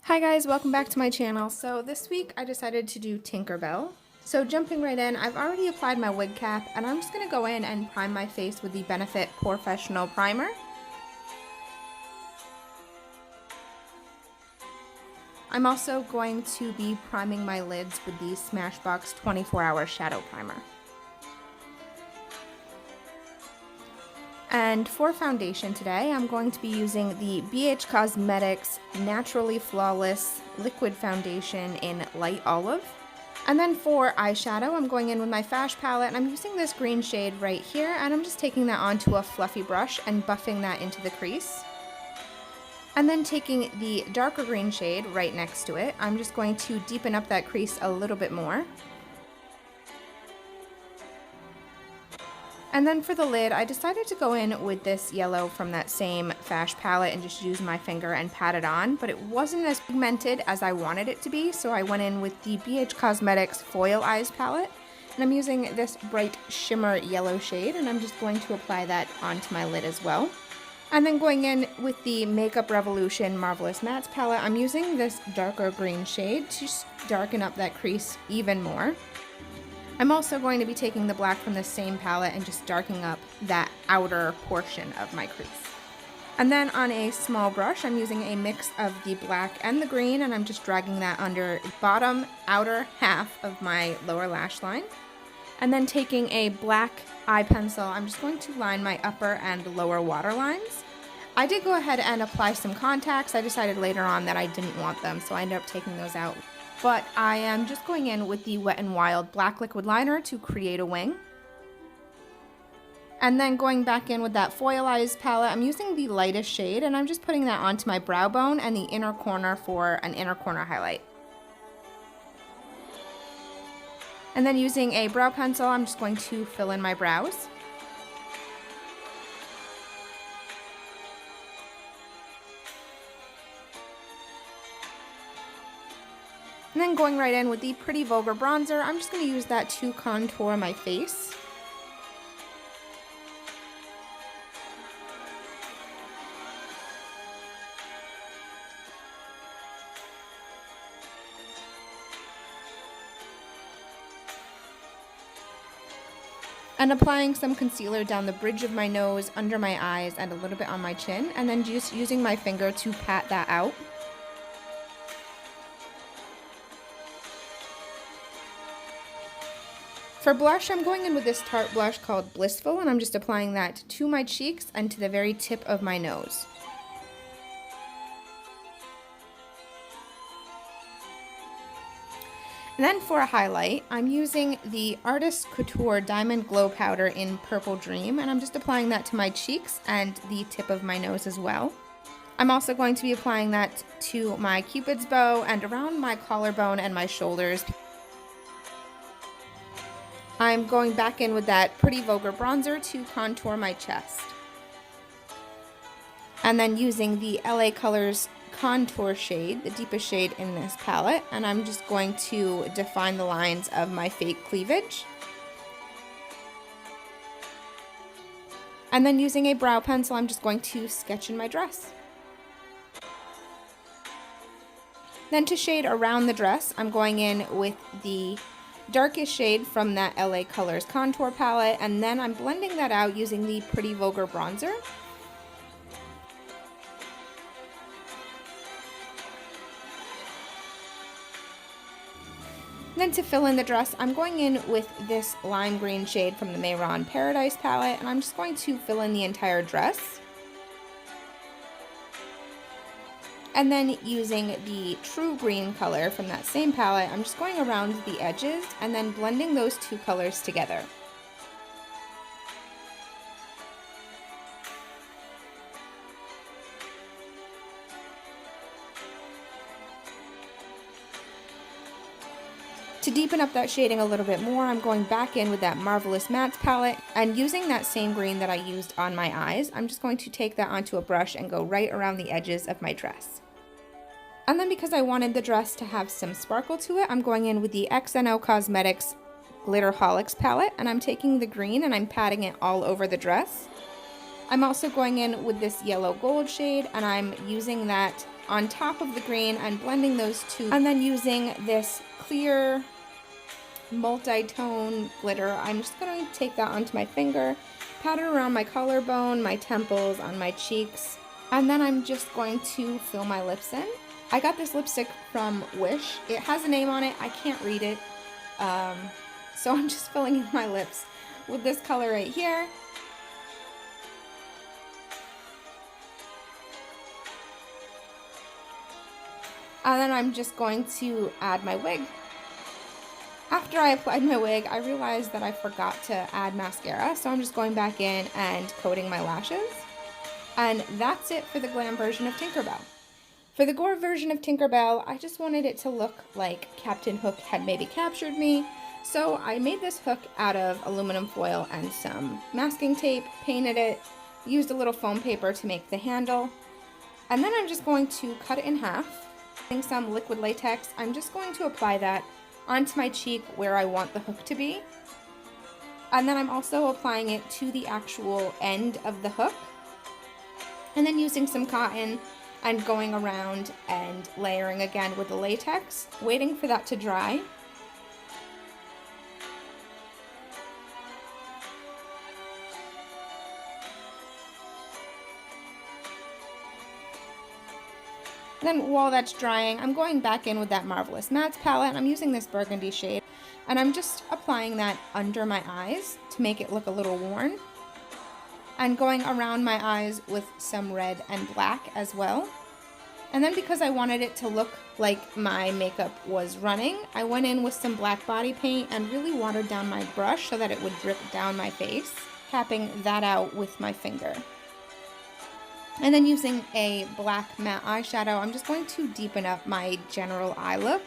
Hi guys, welcome back to my channel. So this week I decided to do Tinkerbell. So jumping right in, I've already applied my wig cap and I'm just going to go in and prime my face with the Benefit Professional Primer. I'm also going to be priming my lids with the Smashbox 24-Hour Shadow Primer. And for foundation today, I'm going to be using the BH Cosmetics Naturally Flawless Liquid Foundation in Light Olive. And then for eyeshadow, I'm going in with my Fash palette, and I'm using this green shade right here, and I'm just taking that onto a fluffy brush and buffing that into the crease. And then taking the darker green shade right next to it, I'm just going to deepen up that crease a little bit more. And then for the lid, I decided to go in with this yellow from that same Fash palette and just use my finger and pat it on, but it wasn't as pigmented as I wanted it to be, so I went in with the BH Cosmetics Foil Eyes palette, and I'm using this bright shimmer yellow shade, and I'm just going to apply that onto my lid as well. And then going in with the Makeup Revolution Marvelous Mattes palette, I'm using this darker green shade to just darken up that crease even more. I'm also going to be taking the black from the same palette and just darkening up that outer portion of my crease. And then on a small brush, I'm using a mix of the black and the green, and I'm just dragging that under the bottom outer half of my lower lash line. And then taking a black eye pencil, I'm just going to line my upper and lower water lines. I did go ahead and apply some contacts. I decided later on that I didn't want them, so I ended up taking those out. But I am just going in with the Wet n Wild Black Liquid Liner to create a wing. And then going back in with that Foil Eyes palette, I'm using the lightest shade, and I'm just putting that onto my brow bone and the inner corner for an inner corner highlight. And then using a brow pencil, I'm just going to fill in my brows. And then going right in with the Pretty Vulgar Bronzer, I'm just going to use that to contour my face. And applying some concealer down the bridge of my nose, under my eyes, and a little bit on my chin, and then just using my finger to pat that out. For blush, I'm going in with this Tarte blush called Blissful, and I'm just applying that to my cheeks and to the very tip of my nose. And then for a highlight, I'm using the Artist Couture Diamond Glow Powder in Purple Dream, and I'm just applying that to my cheeks and the tip of my nose as well. I'm also going to be applying that to my Cupid's bow and around my collarbone and my shoulders. I'm going back in with that Pretty Vulgar Bronzer to contour my chest. And then using the LA Colors Contour shade, the deepest shade in this palette, and I'm just going to define the lines of my fake cleavage. And then using a brow pencil, I'm just going to sketch in my dress. Then to shade around the dress, I'm going in with the darkest shade from that LA Colors Contour palette, and then I'm blending that out using the Pretty Vulgar Bronzer. Then to fill in the dress, I'm going in with this lime green shade from the Mayron Paradise palette, and I'm just going to fill in the entire dress. And then using the True Green color from that same palette, I'm just going around the edges and then blending those two colors together. To deepen up that shading a little bit more, I'm going back in with that Marvelous Mattes palette, and using that same green that I used on my eyes, I'm just going to take that onto a brush and go right around the edges of my dress. And then because I wanted the dress to have some sparkle to it, I'm going in with the XNO Cosmetics Glitterholics palette, and I'm taking the green and I'm patting it all over the dress. I'm also going in with this yellow gold shade, and I'm using that on top of the green and blending those two, and then using this clear multi-tone glitter, I'm just going to take that onto my finger, pat it around my collarbone, my temples, on my cheeks, and then I'm just going to fill my lips in. I got this lipstick from Wish. It has a name on it. I can't read it. So I'm just filling in my lips with this color right here. And then I'm just going to add my wig. After I applied my wig, I realized that I forgot to add mascara, so I'm just going back in and coating my lashes. And that's it for the glam version of Tinkerbell. For the gore version of Tinkerbell, I just wanted it to look like Captain Hook had maybe captured me. So I made this hook out of aluminum foil and some masking tape, painted it, used a little foam paper to make the handle. And then I'm just going to cut it in half. Using some liquid latex, I'm just going to apply that onto my cheek where I want the hook to be. And then I'm also applying it to the actual end of the hook. And then using some cotton and going around and layering again with the latex, waiting for that to dry. Then while that's drying, I'm going back in with that Marvelous Mattes palette, and I'm using this burgundy shade, and I'm just applying that under my eyes to make it look a little worn, and going around my eyes with some red and black as well. And then because I wanted it to look like my makeup was running, I went in with some black body paint and really watered down my brush so that it would drip down my face, tapping that out with my finger. And then using a black matte eyeshadow, I'm just going to deepen up my general eye look.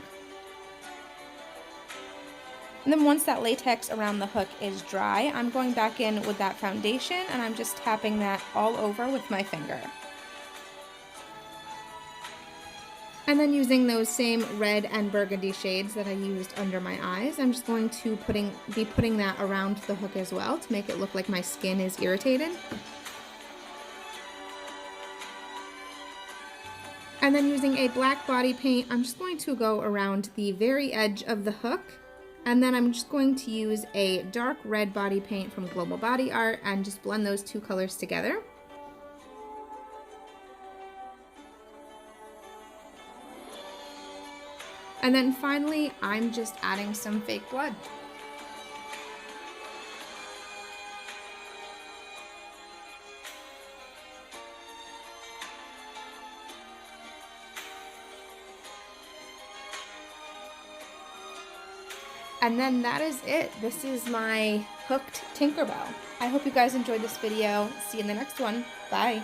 And then once that latex around the hook is dry, I'm going back in with that foundation and I'm just tapping that all over with my finger. And then using those same red and burgundy shades that I used under my eyes, I'm just going to be putting that around the hook as well to make it look like my skin is irritated. And then using a black body paint, I'm just going to go around the very edge of the hook. And then I'm just going to use a dark red body paint from Global Body Art and just blend those two colors together. And then finally, I'm just adding some fake blood. And then that is it. This is my hooked Tinkerbell. I hope you guys enjoyed this video. See you in the next one. Bye.